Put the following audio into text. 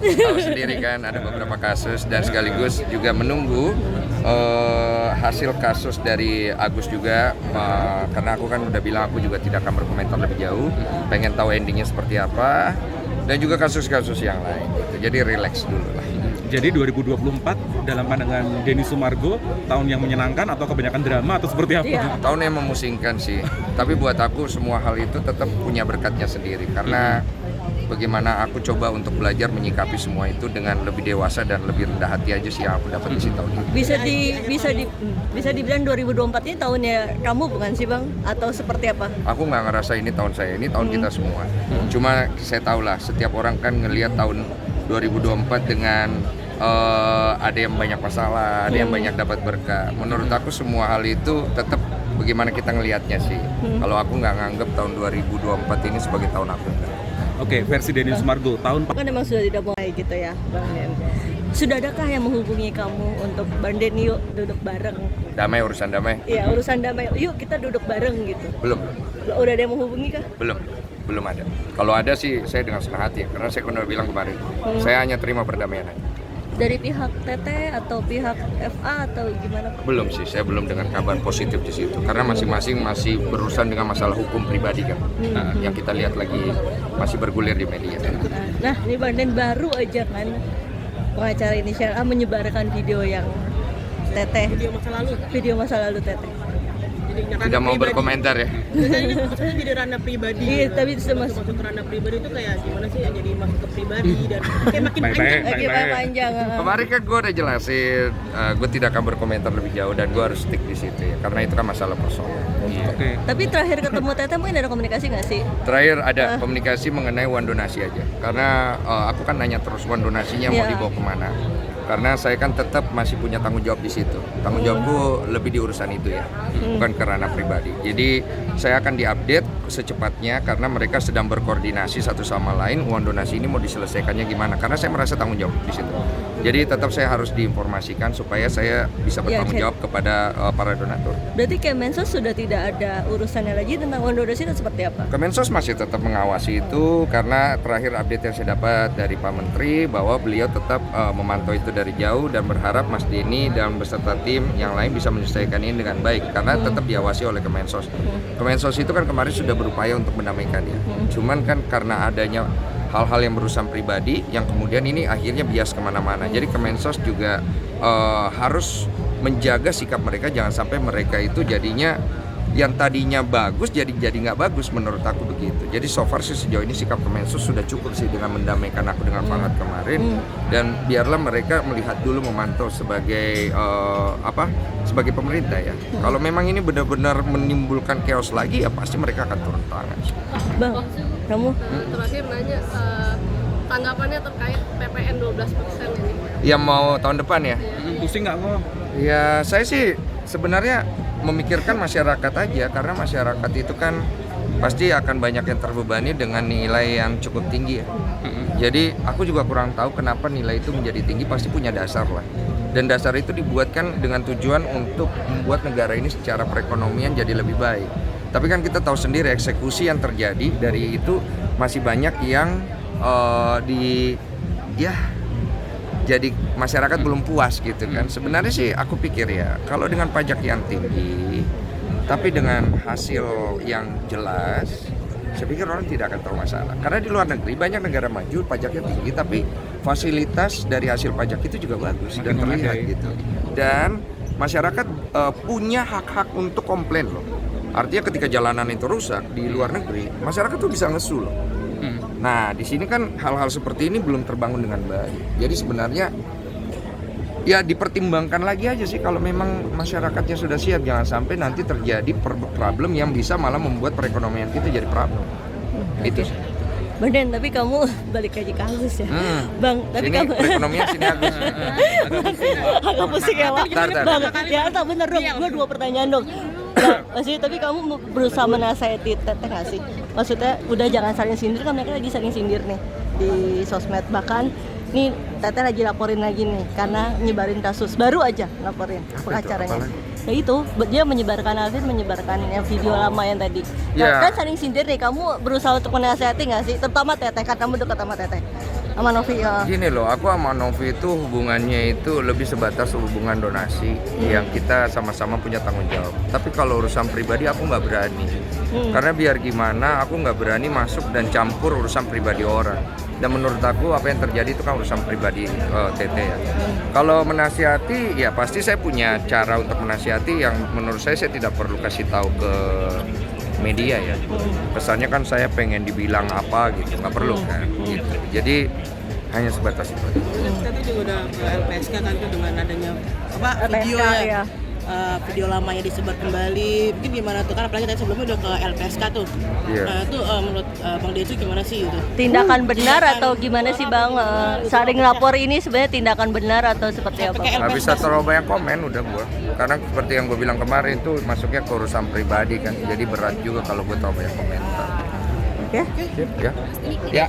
tahu sendiri kan ada beberapa kasus dan sekaligus juga menunggu hasil kasus dari Agus juga karena aku kan udah bilang aku juga tidak akan berkomentar lebih jauh, pengen tahu endingnya seperti apa dan juga kasus-kasus yang lain gitu. Jadi relax dulu lah. Jadi 2024 dalam pandangan Denny Sumargo tahun yang menyenangkan atau kebanyakan drama atau seperti apa? Iya. Tahun yang memusingkan sih, tapi buat aku semua hal itu tetap punya berkatnya sendiri karena bagaimana aku coba untuk belajar menyikapi semua itu dengan lebih dewasa dan lebih rendah hati aja sih yang aku dapat di tahun ini. Bisa dibilang 2024 ini tahunnya kamu bukan sih Bang? Atau seperti apa? Aku nggak ngerasa ini tahun saya, ini tahun kita semua. Cuma saya tahu lah, setiap orang kan ngelihat tahun 2024 dengan ada yang banyak masalah, ada yang banyak dapat berkah. Menurut aku semua hal itu tetap bagaimana kita ngelihatnya sih. Kalau aku nggak nganggap tahun 2024 ini sebagai tahun aku. Oke, versi Denny Sumargo tahun Kan memang sudah tidak mulai gitu ya Bang Den. Sudah adakah yang menghubungi kamu untuk Bang Den yuk duduk bareng? Damai, urusan damai? Iya, urusan damai. Yuk kita duduk bareng gitu. Belum. Udah ada yang menghubungi kah? Belum ada. Kalau ada sih saya dengan senang hati ya, karena saya kan udah bilang kemarin, saya hanya terima perdamaian aja. Dari pihak TT atau pihak FA atau gimana Pak? Belum sih, saya belum dengar kabar positif di situ, karena masing-masing masih berurusan dengan masalah hukum pribadi kan, yang kita lihat lagi masih bergulir di media. Nah, ini Bang Den baru aja kan pengacara inisial A menyebarkan video yang Teteh. Video masa lalu Teteh. Tidak mau berkomentar ya. Ini maksudnya jadi ranah pribadi. Iya, tapi itu Masuk ke ranah pribadi itu kayak gimana sih? Jadi masuk ke pribadi dan kayak makin Baik-baik. panjang. lagi panjang. Kemarin kan gue udah jelasin, gue tidak akan berkomentar lebih jauh dan gue harus stick di situ ya, karena itu kan masalah personal. Oke. Tapi terakhir ketemu Teteh mungkin ada komunikasi nggak sih? Terakhir ada komunikasi mengenai uang donasi aja, karena aku kan nanya terus uang donasinya mau Iya. dibawa kemana. Karena saya kan tetap masih punya tanggung jawab di situ. Tanggung jawabku lebih di urusan itu ya, bukan ke ranah pribadi. Jadi saya akan diupdate secepatnya karena mereka sedang berkoordinasi satu sama lain uang donasi ini mau diselesaikannya gimana. Karena saya merasa tanggung jawab di situ. Jadi tetap saya harus diinformasikan supaya saya bisa bertanggung jawab kepada para donatur. Berarti Kemensos sudah tidak ada urusannya lagi tentang uang donasi itu seperti apa? Kemensos masih tetap mengawasi itu karena terakhir update yang saya dapat dari Pak Menteri bahwa beliau tetap memantau itu dari jauh dan berharap Mas Denny dan beserta tim yang lain bisa menyelesaikan ini dengan baik karena tetap diawasi oleh Kemensos. Kemensos itu kan kemarin sudah berupaya untuk mendamaikan ya. Cuman kan karena adanya hal-hal yang berurusan pribadi yang kemudian ini akhirnya bias kemana-mana. Jadi Kemensos juga harus menjaga sikap mereka, jangan sampai mereka itu jadinya yang tadinya bagus jadi nggak bagus, menurut aku begitu. Jadi so far sih sejauh ini sikap Kemensos sudah cukup sih dengan mendamaikan aku dengan Farhad kemarin, dan biarlah mereka melihat dulu, memantau sebagai sebagai pemerintah ya. Kalau memang ini benar-benar menimbulkan chaos lagi ya pasti mereka akan turun tangan. Bang, kamu? Terakhir nanya tanggapannya terkait PPN 12% ini. Yang mau tahun depan ya? Pusing nggak kok? Ya saya sih sebenarnya memikirkan masyarakat aja, karena masyarakat itu kan pasti akan banyak yang terbebani dengan nilai yang cukup tinggi ya. Jadi aku juga kurang tahu kenapa nilai itu menjadi tinggi, pasti punya dasar lah. Dan dasar itu dibuatkan dengan tujuan untuk membuat negara ini secara perekonomian jadi lebih baik. Tapi kan kita tahu sendiri eksekusi yang terjadi dari itu masih banyak yang jadi masyarakat belum puas gitu kan. Sebenarnya sih aku pikir ya, kalau dengan pajak yang tinggi tapi dengan hasil yang jelas, saya pikir orang tidak akan terlalu masalah. Karena di luar negeri banyak negara maju pajaknya tinggi tapi fasilitas dari hasil pajak itu juga bagus dan terlihat gitu. Dan masyarakat punya hak-hak untuk komplain loh. Artinya ketika jalanan itu rusak di luar negeri, masyarakat tuh bisa ngesul loh. Nah, di sini kan hal-hal seperti ini belum terbangun dengan baik. Jadi sebenarnya ya dipertimbangkan lagi aja sih, kalau memang masyarakatnya sudah siap, jangan sampai nanti terjadi problem yang bisa malah membuat perekonomian kita jadi problem. Itu sih. Bang Den, tapi kamu balik lagi kasus ya. Bang, tapi sini kamu perekonomian sini Agus. agak pusing ya, Pak. Tar. Bang, ya tak bener dong. Gue 2 pertanyaan dong. Nah, masih tapi kamu berusaha menasihati Teteh nggak sih? Maksudnya udah jangan saling sindir, kan mereka lagi saling sindir nih di sosmed. Bahkan nih Teteh lagi laporin lagi nih karena nyebarin kasus, baru aja laporin pengacaranya. Ya itu, dia menyebarkan yang video lama yang tadi. Nah, kan saling sindir nih, kamu berusaha untuk menasihati nggak sih? Terutama Teteh, kan kamu dekat sama Teteh. sama Novi ya. Gini loh, aku sama Novi itu hubungannya itu lebih sebatas hubungan donasi yang kita sama-sama punya tanggung jawab. Tapi kalau urusan pribadi aku nggak berani, karena biar gimana aku nggak berani masuk dan campur urusan pribadi orang. Dan menurut aku apa yang terjadi itu kan urusan pribadi TT ya. Kalau menasihati ya pasti saya punya cara untuk menasihati yang menurut saya tidak perlu kasih tahu ke media ya. Pesannya kan saya pengen dibilang apa gitu, nggak perlu kan gitu. Jadi hanya sebatas itu. Kita juga udah ke LPSK kan tuh dengan adanya LPSK, video ya. video lamanya disebar kembali. Mungkin gimana tuh kan apalagi tadi sebelumnya udah ke LPSK tuh. Iya. Nah, itu menurut Bang Desu gimana sih itu? Tindakan benar atau gimana sih Bang? Saling lapor ini sebenarnya tindakan benar atau seperti apa? Nggak bisa terlalu banyak komen udah gua. Karena seperti yang gue bilang kemarin itu masuknya ke urusan pribadi kan. Jadi berat juga kalau gue terlalu banyak komentar. Oke. Ya. Ya.